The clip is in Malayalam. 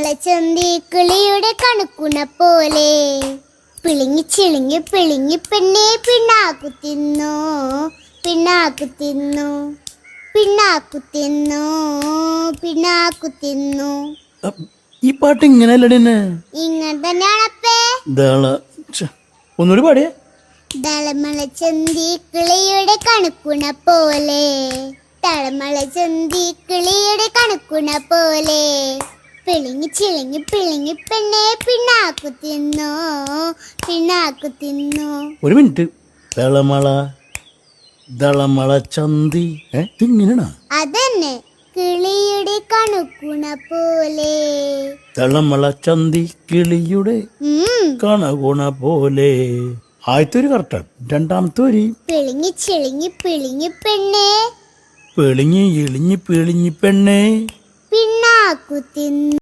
തളമളച്ചന്തി കിളിയുടെ കണക്കുണ പോലെ പിളിങ്ങി ചിളിങ്ങി പിളിങ്ങി പെണ്ണെ പിണ്ണാക്കു തിന്നു പിണ്ണാക്കു തിന്നു പിണ്ണാക്കു തിന്നു പിണ്ണാക്കു തിന്നു. ഈ പാട്ട് ഇങ്ങനെയല്ലേ ഇങ്ങനെ തന്നെയാണപ്പേ. ഒന്നുകൂടി പാടിയേ. തളമളച്ചന്തി കിളിയുടെ കണക്കുണ പോലെ തളമളച്ചന്തി കിളിയുടെ കണക്കുണ പോലെ പിളിങ്ങി ചിളിങ്ങി പിളിങ്ങി പെണ്ണെ പിണ്ണാക്കു തിന്നു പിണ്ണാക്കു തിന്നു. ഒരു മിനിറ്റ്. ദളമള ചന്തി ഇങ്ങനെയാണോ? അതന്നെ, കിളിയുടെ കണക്കുണ പോലെ. ദളമള ചന്തി കിളിയുടെ കണകുണ പോലെ. ആദ്യത്തെ ഒരു കറക്റ്റാണ്. രണ്ടാമത്തെ ഒരു പിളിങ്ങി ചിളിങ്ങി പിളിങ്ങി പെണ്ണെ പിളിങ്ങി ഇളിഞ്ഞി പിളിഞ്ഞി പെണ്ണെ പിണ്ണാക്കു തിന്നു.